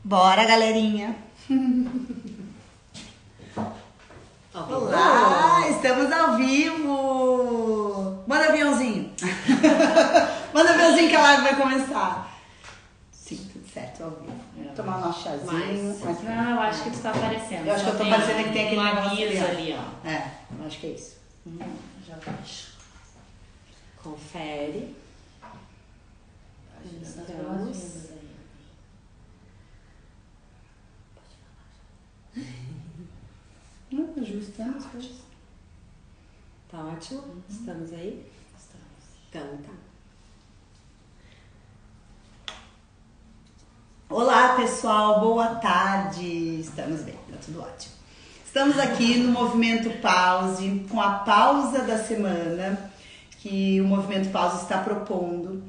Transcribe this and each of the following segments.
Bora, galerinha! Olá, estamos ao vivo! Manda aviãozinho! Manda aviãozinho que a live vai começar! Sim, tudo certo, ao vivo. Tomar um nosso chazinho. Mas não, eu acho que tu tá aparecendo. Eu acho que eu tô parecendo que tem aquele aviso ali, ó. É, eu acho que é isso. Já baixo. Confere. Estamos. Ajustando as coisas. Tá ótimo? Estamos aí? Estamos. Então tá. Olá, pessoal, boa tarde. Estamos bem, tá tudo ótimo. Estamos aqui no Movimento Pause, com a pausa da semana, que o Movimento Pause está propondo.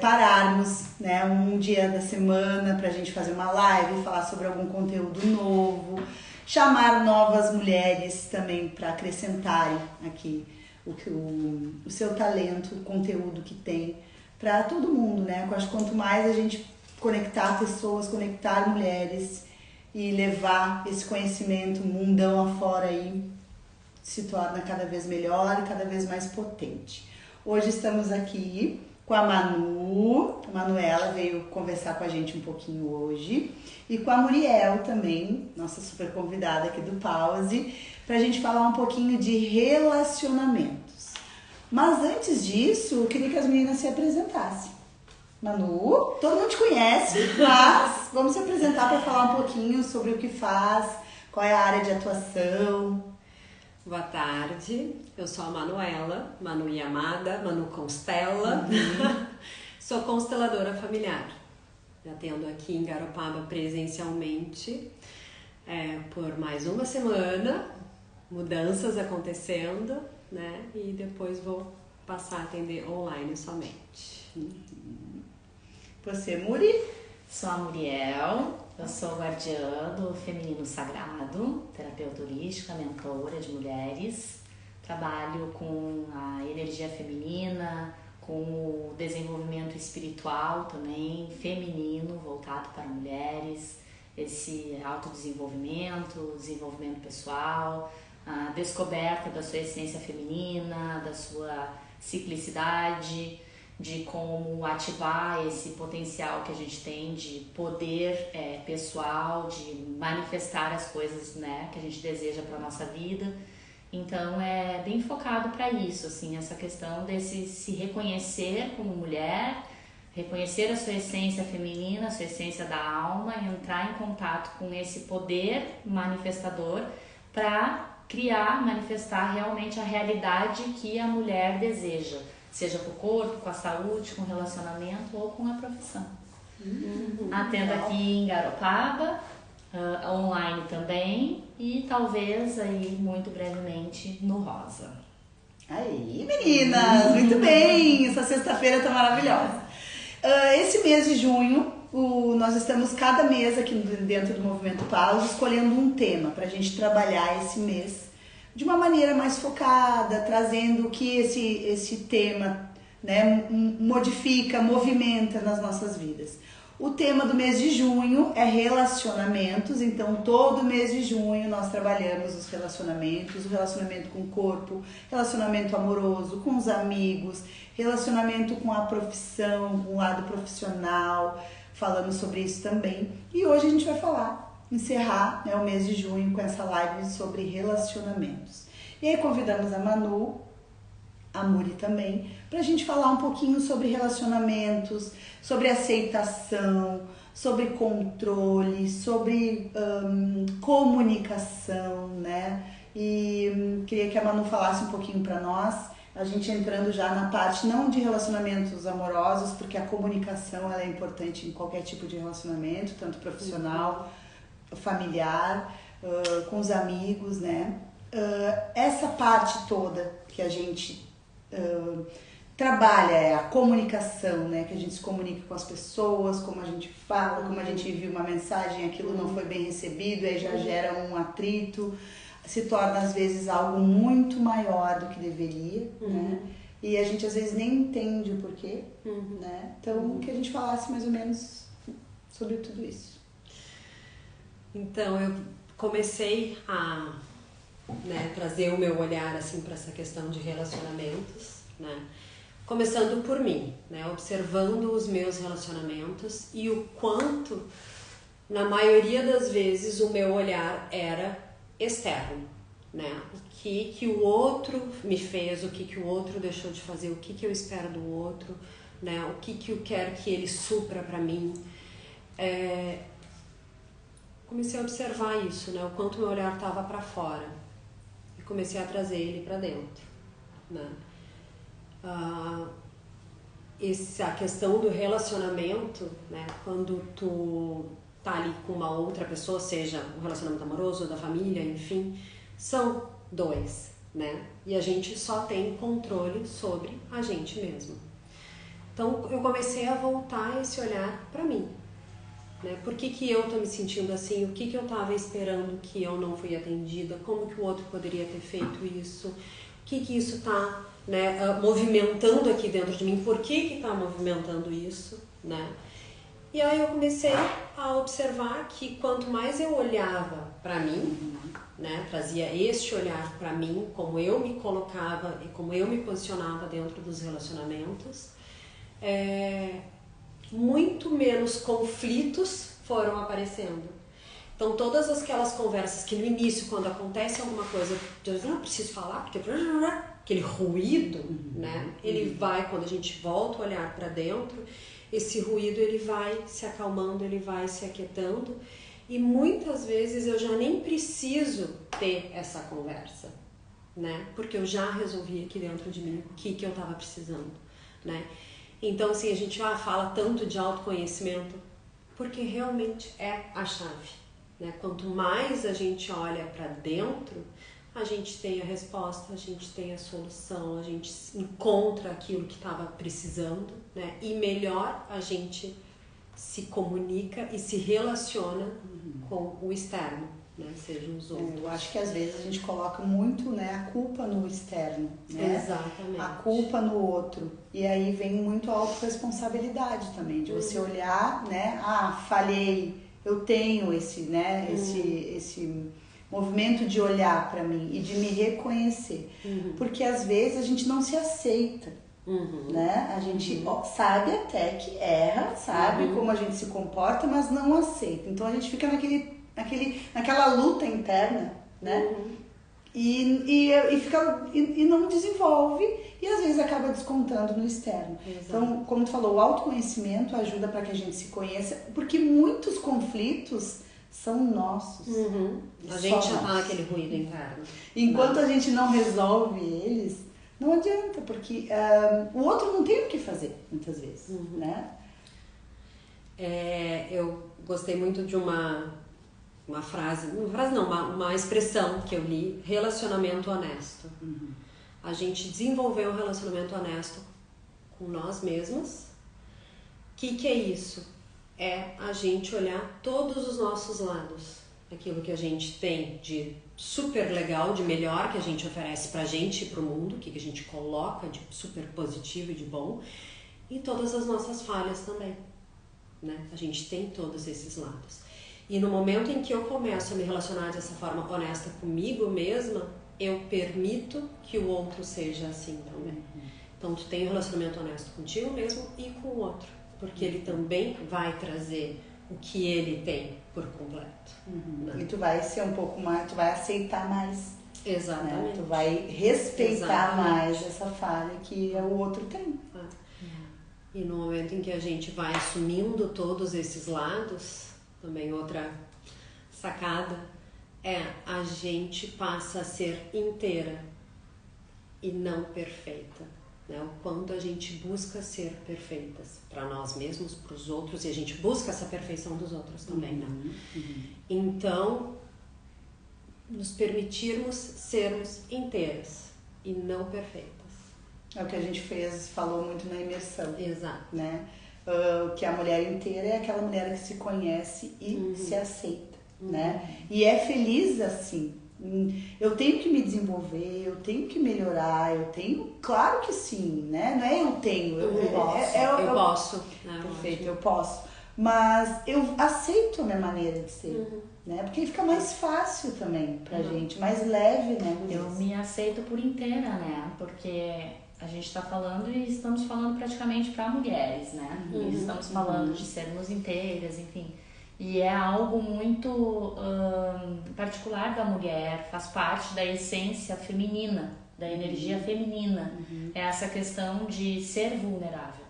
Pararmos, né, um dia da semana para a gente fazer uma live, falar sobre algum conteúdo novo, chamar novas mulheres também para acrescentarem aqui o seu talento, o conteúdo que tem para todo mundo, né? Eu acho que quanto mais a gente conectar pessoas, conectar mulheres e levar esse conhecimento mundão afora aí, se torna cada vez melhor e cada vez mais potente. Hoje estamos aqui com a Manu, a Manuela veio conversar com a gente um pouquinho hoje, e com a Muriel também, nossa super convidada aqui do Pause, pra gente falar um pouquinho de relacionamentos. Mas antes disso, eu queria que as meninas se apresentassem. Manu, todo mundo te conhece, mas vamos se apresentar para falar um pouquinho sobre o que faz, qual é a área de atuação. Boa tarde, eu sou a Manuela, Manu Yamada, Manu Constela, sou consteladora familiar. Atendo aqui em Garopaba presencialmente por mais uma semana, mudanças acontecendo, né? E depois vou passar a atender online somente. Você, Muri? Sou a Muriel, eu sou guardiã do Feminino Sagrado, terapeuta holística, mentora de mulheres. Trabalho com a energia feminina, com o desenvolvimento espiritual também, feminino, voltado para mulheres. Esse autodesenvolvimento, desenvolvimento pessoal, a descoberta da sua essência feminina, da sua ciclicidade, de como ativar esse potencial que a gente tem de poder pessoal, de manifestar as coisas, né, que a gente deseja para a nossa vida. Então é bem focado para isso, assim, essa questão desse se reconhecer como mulher, reconhecer a sua essência feminina, a sua essência da alma, e entrar em contato com esse poder manifestador para criar, manifestar realmente a realidade que a mulher deseja. Seja com o corpo, com a saúde, com o relacionamento ou com a profissão. Atendo aqui em Garopaba, online também, e talvez aí muito brevemente no Rosa. Aí, meninas, muito bem! Essa sexta-feira tá maravilhosa. Esse mês de junho, nós estamos cada mês aqui dentro do Movimento Pause escolhendo um tema pra gente trabalhar esse mês de uma maneira mais focada, trazendo o que esse tema, né, modifica, movimenta nas nossas vidas. O tema do mês de junho é relacionamentos, então todo mês de junho nós trabalhamos os relacionamentos, o relacionamento com o corpo, relacionamento amoroso, com os amigos, relacionamento com a profissão, com o lado profissional, falamos sobre isso também. E hoje a gente vai encerrar, né, o mês de junho com essa live sobre relacionamentos. E aí convidamos a Manu, a Muri também, pra gente falar um pouquinho sobre relacionamentos, sobre aceitação, sobre controle, sobre comunicação, né? E queria que a Manu falasse um pouquinho pra nós, a gente entrando já na parte não de relacionamentos amorosos, porque a comunicação ela é importante em qualquer tipo de relacionamento, tanto profissional, familiar, com os amigos, né? Essa parte toda que a gente trabalha é a comunicação, né? Que a gente se comunica com as pessoas, como a gente fala, como a gente envia uma mensagem, aquilo não foi bem recebido, aí já gera um atrito, se torna às vezes algo muito maior do que deveria, né? E a gente às vezes nem entende o porquê, né? Então, que a gente falasse mais ou menos sobre tudo isso. Então eu comecei a, né, trazer o meu olhar assim para essa questão de relacionamentos, né? Começando por mim, né? Observando os meus relacionamentos e o quanto, na maioria das vezes, o meu olhar era externo, né? O que o outro me fez, o que o outro deixou de fazer, o que eu espero do outro, né? O que eu quero que ele supra para mim. Comecei a observar isso, né? O quanto meu olhar estava para fora e comecei a trazer ele para dentro, né? A questão do relacionamento, né? Quando tu tá ali com uma outra pessoa, seja um relacionamento amoroso, da família, enfim, são dois, né? E a gente só tem controle sobre a gente mesmo. Então eu comecei a voltar esse olhar para mim, né? Por que eu tô me sentindo assim? O que eu tava esperando que eu não fui atendida? Como que o outro poderia ter feito isso? O que isso tá, né, movimentando aqui dentro de mim? Por que tá movimentando isso, né? E aí eu comecei a observar que quanto mais eu olhava para mim, né, trazia este olhar para mim, como eu me colocava e como eu me posicionava dentro dos relacionamentos, muito menos conflitos foram aparecendo. Então todas aquelas conversas que no início, quando acontece alguma coisa, eu não preciso falar, porque aquele ruído, né, ele vai, quando a gente volta a olhar para dentro, esse ruído ele vai se acalmando, ele vai se aquietando, e muitas vezes eu já nem preciso ter essa conversa, né, porque eu já resolvi aqui dentro de mim o que eu estava precisando, né. Então, assim, a gente fala tanto de autoconhecimento porque realmente é a chave, né? Quanto mais a gente olha para dentro, a gente tem a resposta, a gente tem a solução, a gente encontra aquilo que estava precisando, né? E melhor a gente se comunica e se relaciona com o externo, né? Sejam os outros. Eu acho que às vezes a gente coloca muito, né, a culpa no externo, né? Exatamente. A culpa no outro. E aí vem muito a autorresponsabilidade também, de você olhar, né? Falhei, eu tenho esse, né, esse movimento de olhar para mim e de me reconhecer. Porque às vezes a gente não se aceita, né? A gente sabe até que erra, sabe como a gente se comporta, mas não aceita. Então a gente fica naquela luta interna, né? E não desenvolve e às vezes acaba descontando no externo. Exato. Então, como tu falou, o autoconhecimento ajuda para que a gente se conheça, porque muitos conflitos são nossos. A gente já tá naquele ruído interno. Enquanto a gente não resolve eles, não adianta, porque o outro não tem o que fazer, muitas vezes, né? Eu gostei muito de uma uma expressão que eu li: relacionamento honesto. A gente desenvolveu um relacionamento honesto com nós mesmos. O que é isso? É a gente olhar todos os nossos lados, aquilo que a gente tem de super legal, de melhor que a gente oferece pra gente e pro mundo, o que a gente coloca de super positivo e de bom, e todas as nossas falhas também, né? A gente tem todos esses lados. E no momento em que eu começo a me relacionar dessa forma honesta comigo mesma, eu permito que o outro seja assim também. Então tu tem um relacionamento honesto contigo mesmo e com o outro, porque ele também vai trazer o que ele tem por completo. E tu vai ser um pouco mais, tu vai aceitar mais. Exatamente. Né? Tu vai respeitar mais essa falha que o outro tem. E no momento em que a gente vai assumindo todos esses lados, também outra sacada a gente passa a ser inteira e não perfeita, né? O quanto a gente busca ser perfeitas para nós mesmos, para os outros, e a gente busca essa perfeição dos outros também, né? Então, nos permitirmos sermos inteiras e não perfeitas. É o que a gente falou muito na imersão. Exato. Né? Que a mulher inteira é aquela mulher que se conhece e se aceita, né? E é feliz assim. Eu tenho que me desenvolver, eu tenho que melhorar, eu tenho, claro que sim, né? Não é eu tenho, eu posso. Perfeito, eu posso. mas eu aceito a minha maneira de ser, né? Porque fica mais fácil também pra gente, mais leve, né? Eu me aceito por inteira, né? Porque a gente está falando e estamos falando praticamente para mulheres, né? E estamos falando de sermos inteiras, enfim. E é algo muito particular da mulher, faz parte da essência feminina, da energia feminina. É essa questão de ser vulnerável.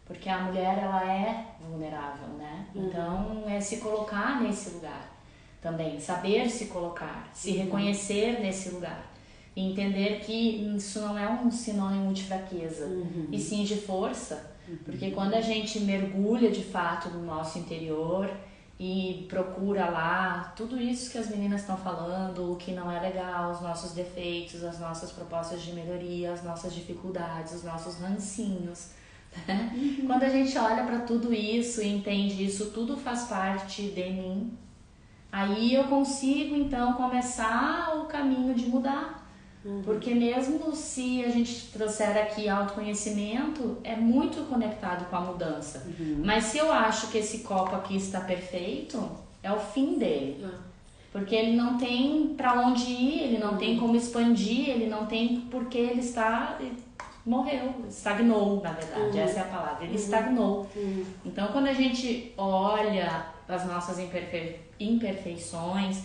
Porque a mulher, ela é vulnerável, né? Então, é se colocar nesse lugar também, saber se colocar, se reconhecer nesse lugar. E entender que isso não é um sinônimo de fraqueza, e sim de força. Porque quando a gente mergulha de fato no nosso interior e procura lá tudo isso que as meninas estão falando, o que não é legal, os nossos defeitos, as nossas propostas de melhoria, as nossas dificuldades, os nossos rancinhos, né? Quando a gente olha para tudo isso e entende isso tudo faz parte de mim, aí eu consigo então começar o caminho de mudar. Porque mesmo se a gente trouxer aqui autoconhecimento, é muito conectado com a mudança. Mas se eu acho que esse copo aqui está perfeito, é o fim dele. Porque ele não tem para onde ir, ele não tem como expandir, ele não tem porque ele morreu, estagnou, na verdade, essa é a palavra, ele estagnou. Então, quando a gente olha as nossas imperfeições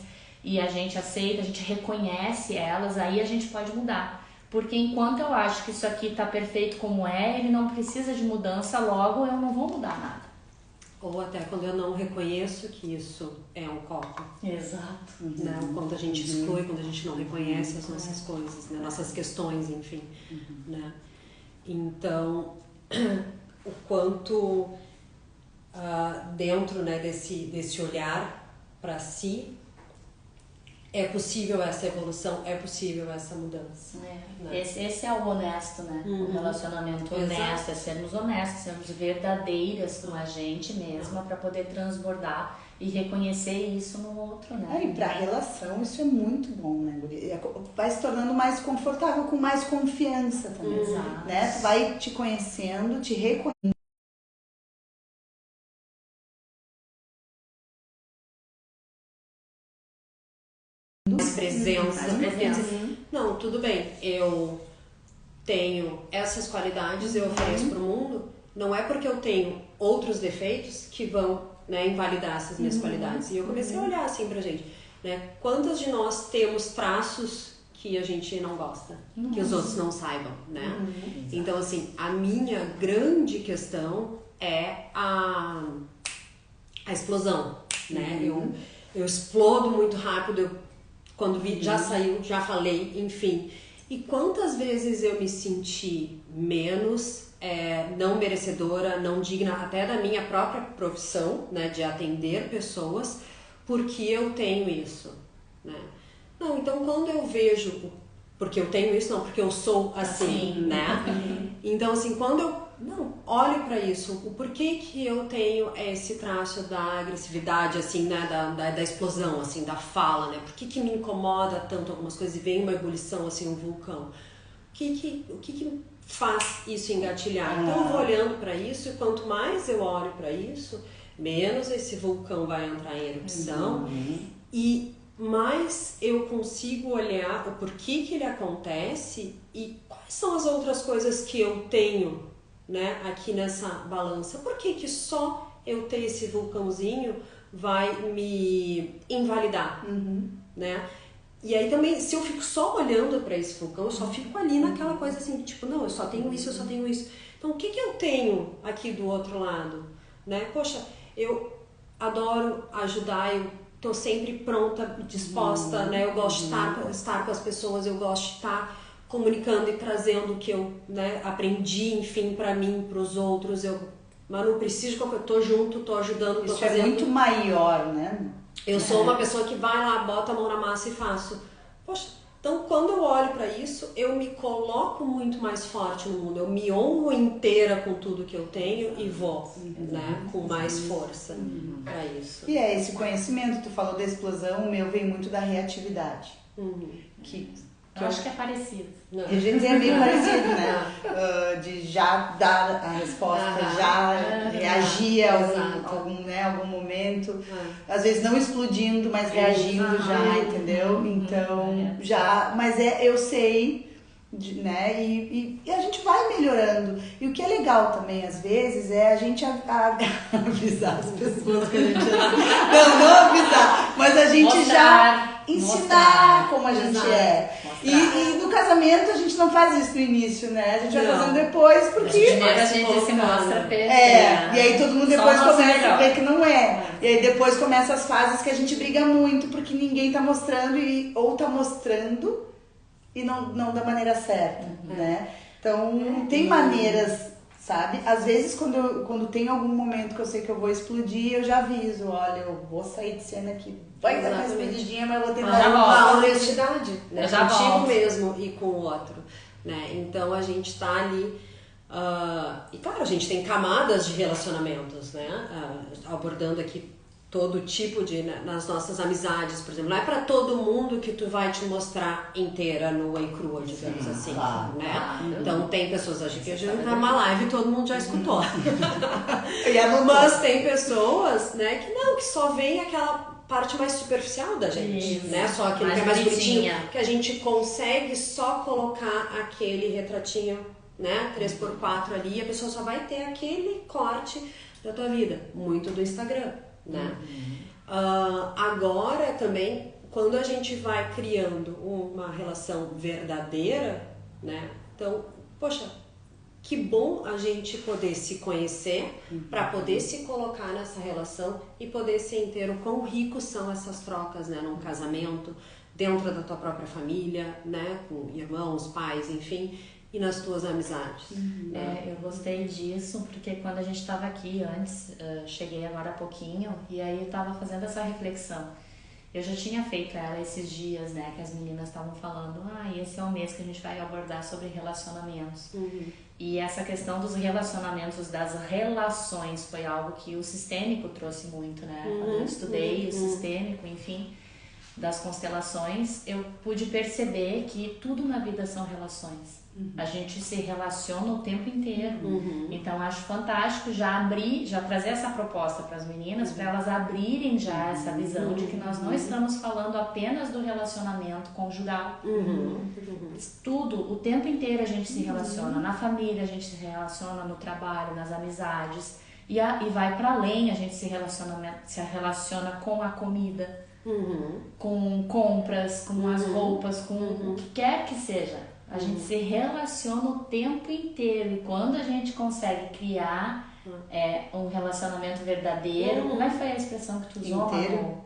e a gente aceita, a gente reconhece elas, aí a gente pode mudar. Porque enquanto eu acho que isso aqui está perfeito como é, ele não precisa de mudança, logo eu não vou mudar nada. Ou até quando eu não reconheço que isso é um copo. Exato. Né? Quando a gente exclui, quando a gente não reconhece as nossas coisas, né? Nossas questões, enfim. Né? Então, o quanto dentro, né, desse olhar para si, é possível essa evolução, é possível essa mudança. Né? Esse é o honesto, né? O relacionamento honesto, é sermos honestos, sermos verdadeiras com a gente mesma para poder transbordar e reconhecer isso no outro, né? E pra relação isso é muito bom, né, Guri? Vai se tornando mais confortável, com mais confiança também. Exato. Né? Tu vai te conhecendo, te reconhecendo. Presença. Não, tudo bem, eu tenho essas qualidades, eu ofereço para o mundo, não é porque eu tenho outros defeitos que vão, né, invalidar essas minhas qualidades. E eu comecei a olhar assim pra gente, né, quantas de nós temos traços que a gente não gosta, que os outros não saibam, né? Então, assim, a minha grande questão é a explosão, né? Eu explodo muito rápido, quando vi, já saiu, já falei, enfim. E quantas vezes eu me senti menos, não merecedora, não digna até da minha própria profissão, né, de atender pessoas, porque eu tenho isso, né? Não, então quando eu vejo, porque eu tenho isso, não, porque eu sou assim, né? Então, assim, quando eu olho pra isso, o porquê que eu tenho esse traço da agressividade, assim, né, da explosão, assim, da fala, né? Por que me incomoda tanto algumas coisas e vem uma ebulição, assim, um vulcão? O que faz isso engatilhar? Então eu vou olhando pra isso e quanto mais eu olho pra isso, menos esse vulcão vai entrar em erupção e mais eu consigo olhar o porquê que ele acontece e quais são as outras coisas que eu tenho, né, aqui nessa balança. Por que só eu ter esse vulcãozinho vai me invalidar, né? E aí também, se eu fico só olhando para esse vulcão, eu só fico ali naquela coisa assim, tipo, não, eu só tenho isso, eu só tenho isso. Então, o que eu tenho aqui do outro lado, né? Poxa, eu adoro ajudar, eu tô sempre pronta, disposta, né? Eu gosto de estar com as pessoas, eu gosto de estar comunicando e trazendo o que eu, né, aprendi, enfim, pra mim, pros outros. Mas não preciso, eu tô junto, tô ajudando, tô Isso fazendo. É muito maior, né? Eu sou uma pessoa que vai lá, bota a mão na massa e faço. Poxa, então quando eu olho pra isso, eu me coloco muito mais forte no mundo. Eu me honro inteira com tudo que eu tenho e vou, né, com mais força pra isso. E é esse conhecimento, tu falou da explosão, o meu vem muito da reatividade. Que eu acho que é parecido. A gente é meio parecido, né? De já dar a resposta, já reagir a Exato. algum momento. Às vezes não explodindo, mas reagindo já, entendeu? Então, já... Mas eu sei, né? E a gente vai melhorando. E o que é legal também, às vezes, é a gente avisar as pessoas que a gente... Não avisar, mas a gente já ensinar como a gente é. E no casamento a gente não faz isso no início, né? A gente vai fazendo depois, porque... Primeiro a gente se mostra perfeito. E aí todo mundo depois começa a ver que não é. E aí depois começa as fases que a gente briga muito, porque ninguém tá mostrando, ou tá mostrando e não da maneira certa, né? Então, tem maneiras, sabe? Às vezes, quando tem algum momento que eu sei que eu vou explodir, eu já aviso, olha, eu vou sair de cena aqui. Vai dar uma explodidinha, mas eu vou tentar uma honestidade, né? Eu já Contigo volto. mesmo e com o outro, né? Então, a gente tá ali... e claro, a gente tem camadas de relacionamentos, né? Abordando aqui todo tipo de... Né, nas nossas amizades, por exemplo. Não é pra todo mundo que tu vai te mostrar inteira, nua e crua, digamos assim, né? Claro. Então, tem pessoas, acho que a gente tá numa live e todo mundo já escutou. Mas tem pessoas, né, que só veem aquela parte mais superficial da gente, né? Só aquilo que é mais bonitinho, que a gente consegue só colocar aquele retratinho, né, 3x4 ali, e a pessoa só vai ter aquele corte da tua vida, muito do Instagram, né? Agora também, quando a gente vai criando uma relação verdadeira, né? Então, poxa, que bom a gente poder se conhecer para poder se colocar nessa relação e poder ser inteiro. Quão ricos são essas trocas, né, num casamento, dentro da tua própria família, né, com irmãos, pais, enfim, e nas tuas amizades. Eu gostei disso porque quando a gente estava aqui antes, cheguei agora há pouquinho e aí eu estava fazendo essa reflexão. Eu já tinha feito ela esses dias, né, que as meninas estavam falando, esse é o mês que a gente vai abordar sobre relacionamentos. E essa questão dos relacionamentos, das relações, foi algo que o sistêmico trouxe muito, né? Quando eu estudei o sistêmico, enfim, das constelações, eu pude perceber que tudo na vida são relações. A gente se relaciona o tempo inteiro. Então acho fantástico já trazer essa proposta para as meninas, para elas abrirem já essa visão de que nós não estamos falando apenas do relacionamento conjugal. Tudo, o tempo inteiro a gente se relaciona. Na família a gente se relaciona, no trabalho, nas amizades. E vai para além, a gente se relaciona com a comida, com compras, com as roupas, com o que quer que seja. A gente se relaciona o tempo inteiro e quando a gente consegue criar um relacionamento verdadeiro, como é que foi a expressão que tu usou, inteiro.